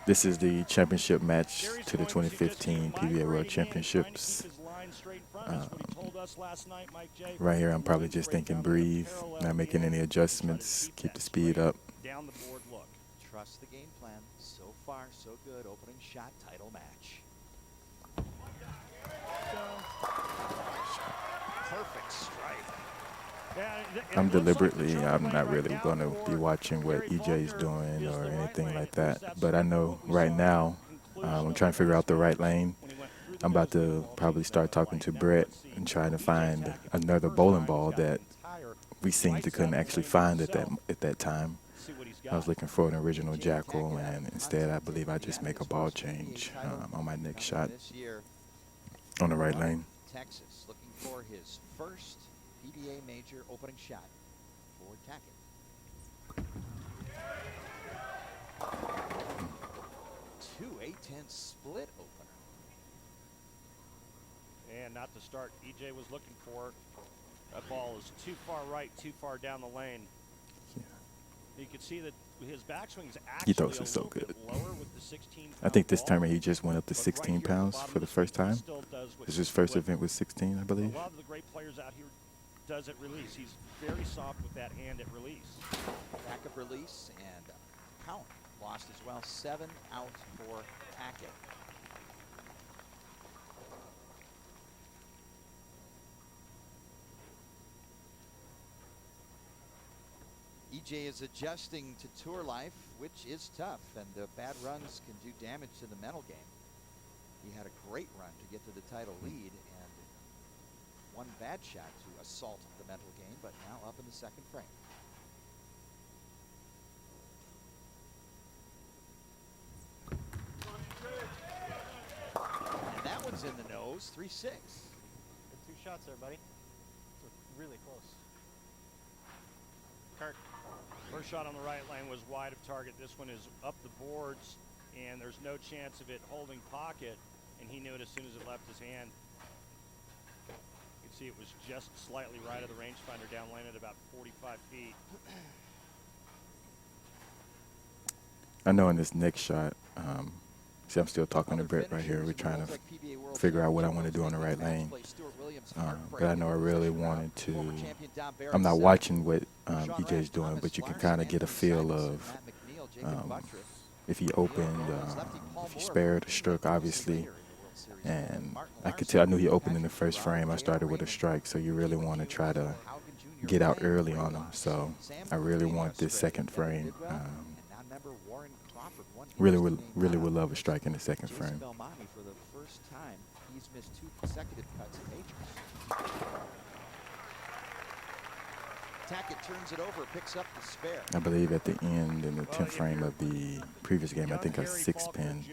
This is the championship match to the 2015 PBA World Championships. Right here, I'm probably just thinking breathe, not making any adjustments, keep the speed up. Down the board look. Trust the game plan. So far, so good. Opening shot, title match. Perfect strike. I'm not really going to be watching what EJ's doing or anything like that. But I know right now, I'm trying to figure out the right lane. I'm about to probably start talking to Brett and trying to find another bowling ball that we seemed to couldn't actually find at that time. I was looking for an original jackal, and instead I believe I just make a ball change on my next shot on the right lane. Texas looking for his first PBA major opening shot for Tackett. 2-8-10 split opener. And not the start EJ was looking for. That ball is too far right, too far down the lane. Yeah. You can see that his backswing is He actually throws it so good. lower with the 16 I think this tournament he just went up to 16 pounds for the first time. This is his first event with 16, I believe. A lot of the great players out here does it release. He's very soft with that hand at release. Backup release and count lost as well. 7 out for Tackett. EJ is adjusting to tour life, which is tough, and bad runs can do damage to the mental game. He had a great run to get to the title lead, and one bad shot to assault the mental game, but now up in the second frame. And that one's in the nose, 3-6. Good 2 shots there, buddy. Really close. Kirk. First shot on the right lane was wide of target. This one is up the boards, and there's no chance of it holding pocket, and he knew it as soon as it left his hand. You can see it was just slightly right of the rangefinder down lane at about 45 feet. I know in this next shot, see, I'm still talking to Brett right here. We're trying to figure out what I want to do on the right lane. But I know I really wanted to. I'm not watching what EJ's doing, but you can kind of get a feel of if he opened, if he spared a stroke, obviously. And I could tell, I knew he opened in the first frame. I started with a strike, so you really want to try to get out early on him. So I really want this second frame. Really would love a strike in the second frame. For the first time, he's missed 2 consecutive cuts in majors. Tackett turns it over, picks up the spare. I believe at the end in the 10th frame of the previous game, I think I 6-pinned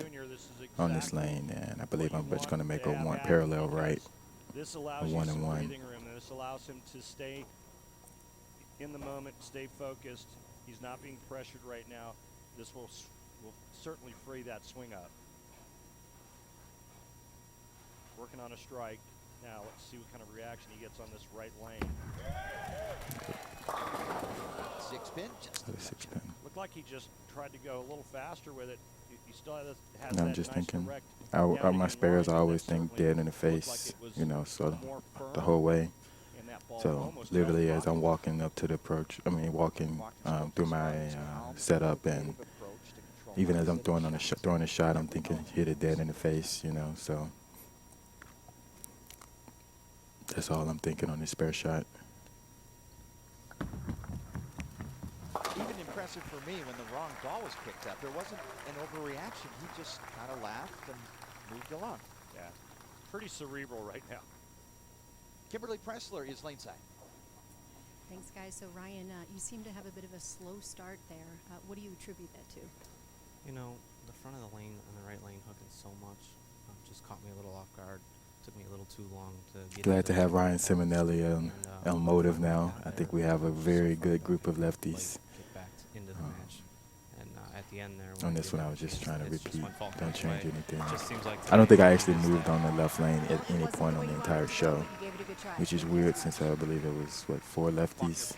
on this lane, and I believe I'm just going to make a one parallel right, This a allows 1-and-1. This allows him to stay in the moment, stay focused. He's not being pressured right now. This will certainly free that swing up. Working on a strike. Now let's see what kind of reaction he gets on this right lane. 6-pin. Six pin. Looked like he just tried to go a little faster with it. He still has And that I'm just nice thinking, direct my spares I always think dead in the face, you know, so the whole way. So literally as I'm walking up to the approach, walking through my setup, and even as I'm throwing a shot, I'm thinking hit it dead in the face, you know. So that's all I'm thinking on this spare shot. Even impressive for me when the wrong ball was picked up. There wasn't an overreaction. He just kind of laughed and moved along. Yeah, pretty cerebral right now. Kimberly Pressler is laneside. Thanks, guys. So, Ryan, you seem to have a bit of a slow start there. What do you attribute that to? You know, the front of the lane and the right lane hooking so much just caught me a little off guard. Took me a little too long to get. Glad to have Ryan Simonelli on Motive now. I think we have a very good group of lefties. Get back into the match. And at the end there. On this one, I was just trying to repeat. Don't change anything. Just seems like I don't think I actually moved on the left lane at any point on the entire show, which is weird since I believe it was, 4 lefties.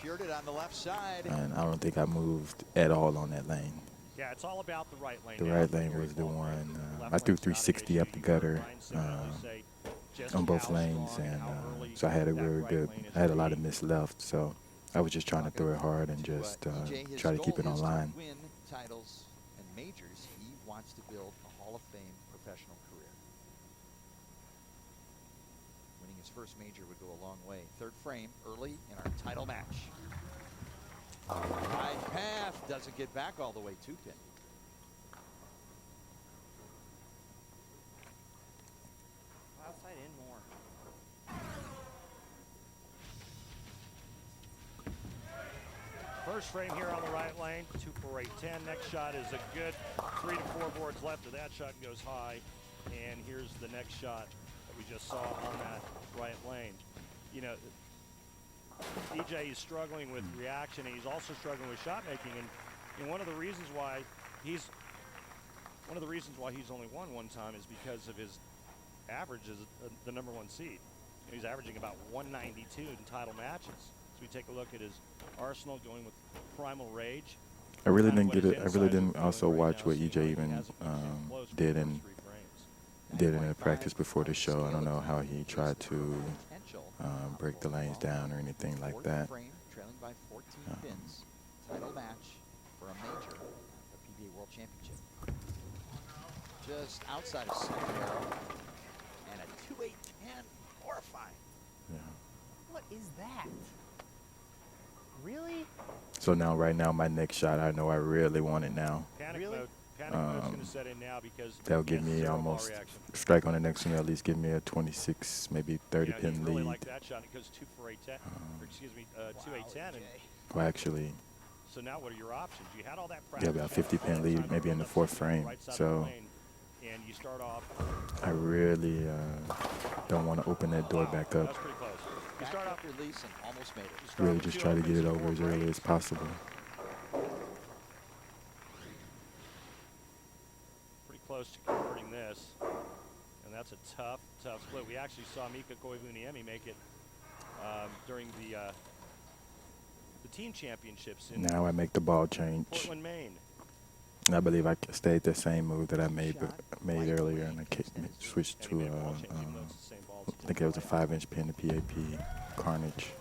And I don't think I moved at all on that lane. Yeah, it's all about the right lane. The now right for lane Gary was the Faulkner. one. The left I threw lane's not an 360 up issue. the You heard gutter Ryan say when you say just on both how lanes, strong and how early so I had a that really right good. lane is I had a lot of key. miss left, so I was just trying to throw it hard and just EJ, his try to keep goal it on is line. to win titles and majors. He wants to build a Hall of Fame professional career. Winning his first major would go a long way. Third frame early in our title match. Wide path doesn't get back all the way to pin. Outside in more. First frame here on the right lane, 2 for 810. Next shot is a good 3 to 4 boards left of that shot and goes high. And here's the next shot that we just saw on that right lane. You know, EJ is struggling with reaction, and he's also struggling with shot making. And one of the reasons why he's only won one time is because of his average as the #1 seed. He's averaging about 192 in title matches. So we take a look at his arsenal, going with Primal Rage. I really Kind of didn't what get his it. I really insides are didn't feeling also right watch now, what seeing EJ like he even hasn't been close for did the in first 3 frames. the practice before the show. I don't know how he tried to break the lanes down or anything like that. Frame, trailing by 14 pins. Title match for a major, the PBA World Championship. Just outside of center arrow, and a 2-8-10, horrifying. Yeah. What is that? Really? So now, right now, my next shot, I know I really want it now. Panic Really? mode. Panic mode's going to set in now because That'll he give has me 0 ball almost reaction. strike on the next one. At least give me a 26, maybe 30 You know, pin he really lead. liked that shot. It goes 2 for 810. Or excuse me, 2-8-10. And Well, actually, so now what are your options? You had all that yeah, practice. about 50 pin lead, maybe in the 4th frame. Right side of the So lane, and you start off. I really don't want to open that door Wow, back that's up. pretty close. You Back start up off release and almost made it. you start Really with just 2 try to opens get it and over 4 as early frames. as possible. Pretty close to converting this, and that's a tough split. We actually saw Mika Koivuniemi make it during the team championships in Now I make the ball change. Portland, Maine. And I believe I stayed the same move that I made earlier, and I switched And he to made a ball change, even though it's the same ball. I think it was a 5-inch pin to PAP Carnage.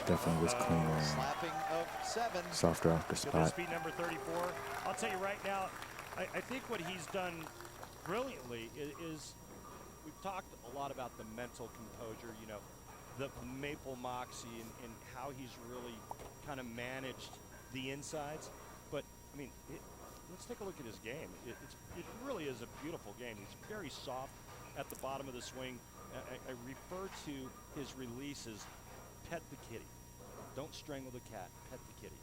Definitely was cleaner and Slapping of 7. softer off the So this spot. speed number 34. I'll tell you right now, I think what he's done brilliantly is we've talked a lot about the mental composure, you know, the maple moxie and how he's really kind of managed the insides. But, I mean, let's take a look at his game. It really is a beautiful game. He's very soft at the bottom of the swing. I refer to his release as pet the kitty. Don't strangle the cat, pet the kitty.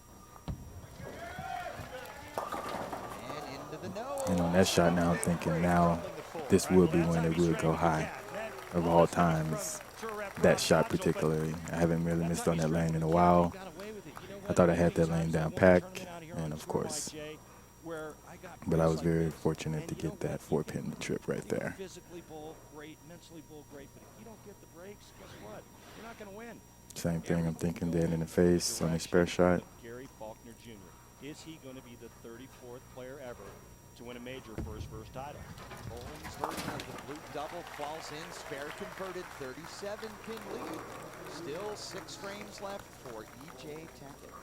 And into the nose. And on that shot now, I'm thinking now this will be when it would go high of all times. That shot particularly. I haven't really missed on that lane in a while. I thought I had that lane down pat, and of course, but I was very fortunate to get that 4-pin trip right there. Physically bowl great, mentally bowl great, but if you don't get the breaks, guess what? You're not going to win. Same thing, I'm thinking dead in the face on the spare shot. Gary Faulkner Jr. Is he going to be the 34th player ever to win a major for his first title? Bowen's version of the blue double falls in, spare converted, 37-pin lead. Still 6 frames left for EJ Tackett.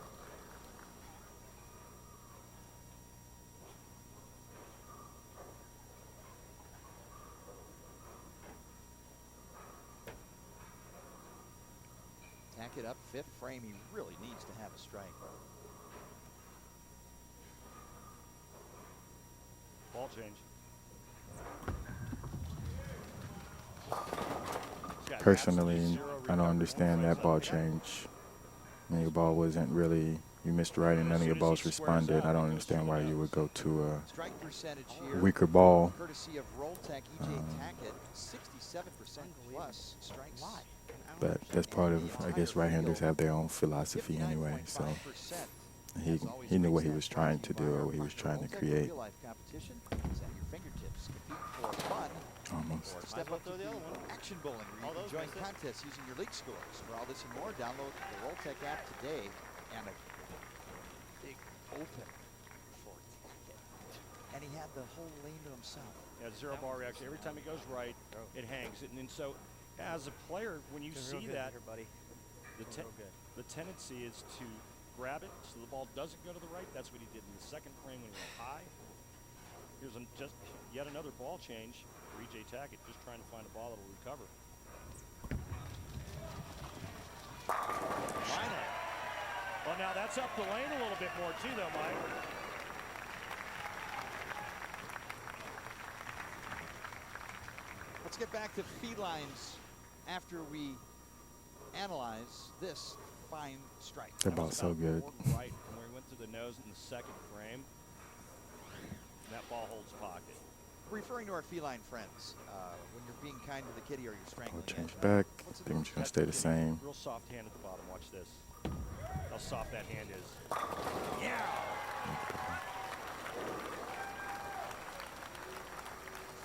Tackett up 5th frame. He really needs to have a strike. Ball change. Personally, I don't understand that ball change. Your ball wasn't really, you missed right and none of your balls responded. I don't understand why you would go to Strike percentage a here, weaker ball. courtesy of Rolltech EJ Tackett, 67% plus strikes. Why? But that's part of, I guess, right-handers have their own philosophy anyway. So 59.5%. he knew what he was trying to do or what he was trying to create. Real life competition is at your fingertips. Compete for fun. Almost. Or step up to the action bowling where you can join contests using your league scores. For all this and more, download the Rolltech app today and a big open for and he had the whole lane to himself. Yeah, zero ball reaction. Every time he goes right, it hangs. And so, as a player, when you see that, here, buddy. the tendency is to grab it so the ball doesn't go to the right. That's what he did in the second frame when he went high. Here's just yet another ball change for EJ Tackett, just trying to find a ball that will recover. Reno. Well, now that's up the lane a little bit more too, though, Mike. Let's get back to felines after we analyze this fine strike. That ball's so good. Right from where he went through the nose in the second frame. And that ball holds pocket. Referring to our feline friends, when you're being kind to the kitty or you're strangling We'll change it, back. I think I'm just going to stay the same. Real soft hand at the bottom. Watch this. How soft that hand is. Yeah.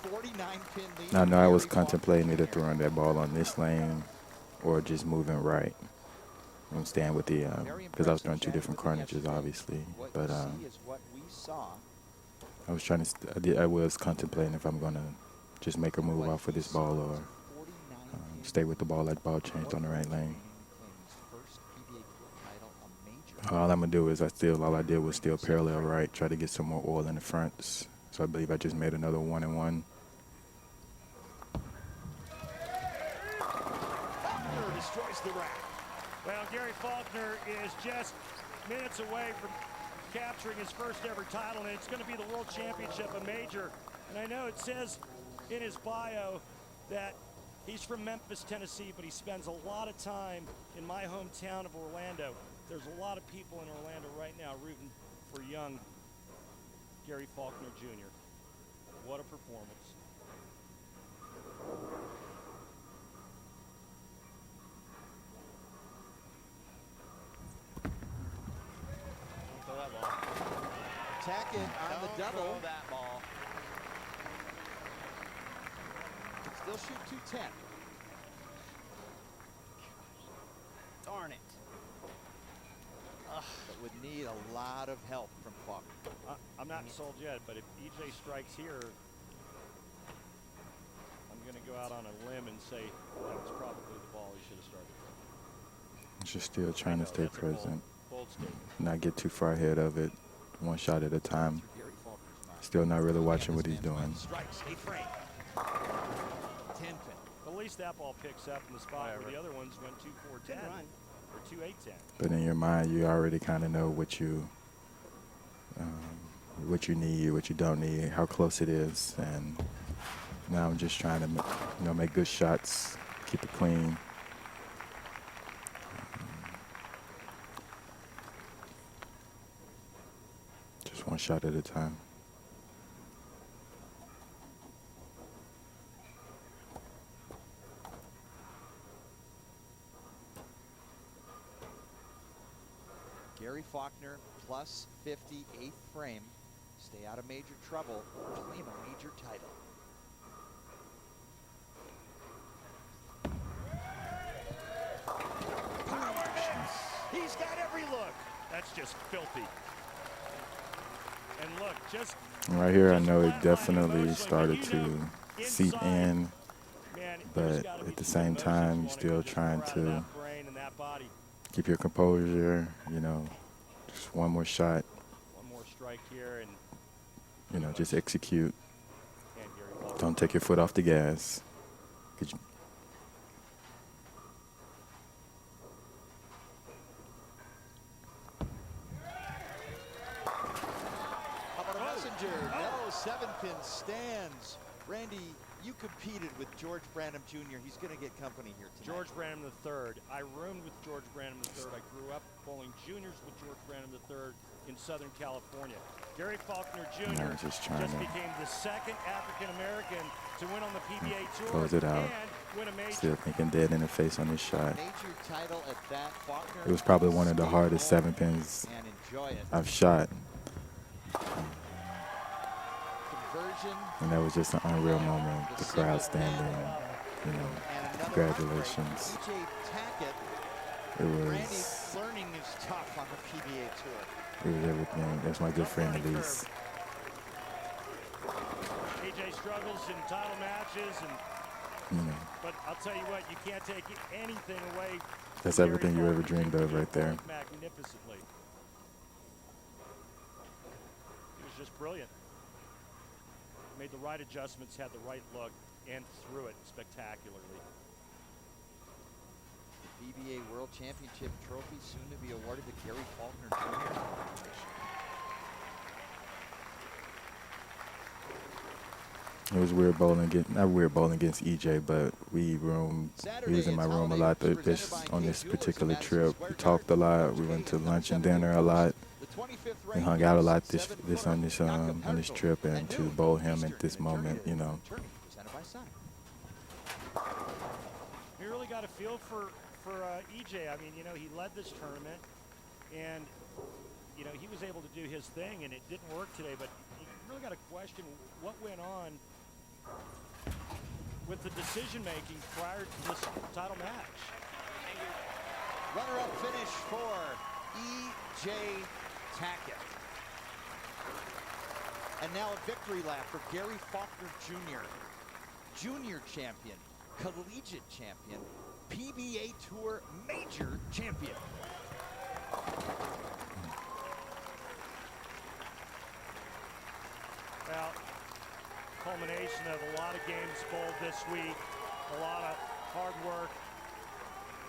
.49 pin lead. I know I was Gary contemplating Faulkner either Jr. throwing that ball on this lane or just moving right. I'm staying with the, because I was throwing two different carnages, obviously. What But you see is what we saw. I was trying to, I was contemplating if I'm going to just make a move off of this ball or stay with the ball, let the ball change on the right lane. All I'm going to do is all I did was still parallel right, try to get some more oil in the fronts. So I believe I just made another 1-and-1. Faulkner destroys the rack. Well, Gary Faulkner is just minutes away from capturing his first ever title, and it's going to be the World Championship, a major. And I know it says in his bio that he's from Memphis, Tennessee, but he spends a lot of time in my hometown of Orlando. There's a lot of people in Orlando right now rooting for young Gary Faulkner Jr. What a performance. Don't throw that ball. Tackett on the double. Throw that ball. Still shoot 210. Darn it. But would need a lot of help from Faulkner. I'm not sold yet, but if EJ strikes here, I'm going to go out on a limb and say that was probably the ball he should have started with. Just still trying to stay present, Bold statement. not get too far ahead of it, one shot at a time. Gary Faulkner's not. Still not really watching what he's doing. Strikes, 8 frame. 10 pin. At least that ball picks up in the spot where the other ones went 2-4-10 or 2-8-10. But in your mind, you already kind of know what you need, what you don't need, how close it is, and now I'm just trying to, make good shots, keep it clean. Just one shot at a time. Gary Faulkner plus 50, 8th frame. Stay out of major trouble. Claim a major title. He's got every look. That's just filthy. And look, just Right here, I just know it flatlining definitely emotionally, started but to seep inside, in, man, there's but gotta be at the some same emotions time, you're wanting still just trying run out of to that brain and that body. keep your composure, just one more shot, One more strike here, and just execute. Gary Faulkner. Don't take your foot off the gas. 'Cause you- How about a messenger? No, 7-pin stands. Randy, you competed with George Branham Jr. He's going to get company here tonight. George Branham III. I roomed with George Branham III. I grew up bowling juniors with George Branham III in Southern California. Gary Faulkner Jr. And I was just trying to became the second African-American to win on the PBA Tour close it out. and win a major. Still thinking dead in the face on this shot. Major title at that. Faulkner. It was probably one of the stay hardest home 7-pins and enjoy it. I've shot, Conversion. and that was just an unreal moment. The crowd standing, And another congratulations. heartbreak. EJ Tackett. It Randy, was, learning is tough on the PBA Tour. it was everything. That's my good friend Elise. struggles in title matches, and but I'll tell you what, you can't take anything away. That's from everything Gary you ever Faulkner dreamed Jr. of right there. Magnificently. He was just brilliant. Made the right adjustments, had the right look, and threw it spectacularly. The PBA World Championship trophy soon to be awarded to Gary Faulkner Jr. It was weird bowling not weird bowling against EJ, but he was in my room a lot on this particular trip. We talked a lot. We went to lunch and dinner a lot. We hung out a lot on this trip, and to bowl him at this moment, You really got a feel for EJ. I mean, he led this tournament, and he was able to do his thing, and it didn't work today. But you really got to question what went on with the decision-making prior to this title match. Runner-up finish for EJ Tackett. And now a victory lap for Gary Faulkner Jr. Junior champion, collegiate champion, PBA Tour major champion. Well, culmination of a lot of games bowled this week, a lot of hard work,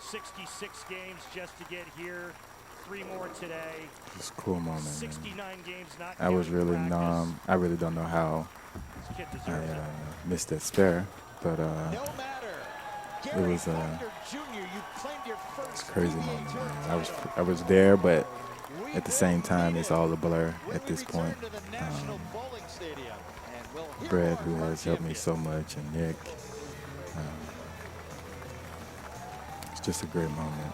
66 games just to get here, 3 more today. It's a cool moment, 69 games not I was counting really practice. numb. I really don't know how This kid I deserves it. missed that spare, but No matter. it Gary was Faulkner Jr., you claimed your first crazy PBA moment, Tour man. title. I was there, but We at the will same time, meet it's it all a blur when at we this return point. to the National Bowling Stadium, and we'll hear Brad, more who from our has helped me champions. so much, and Nick. It's just a great moment.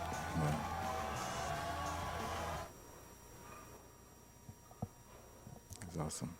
It's awesome.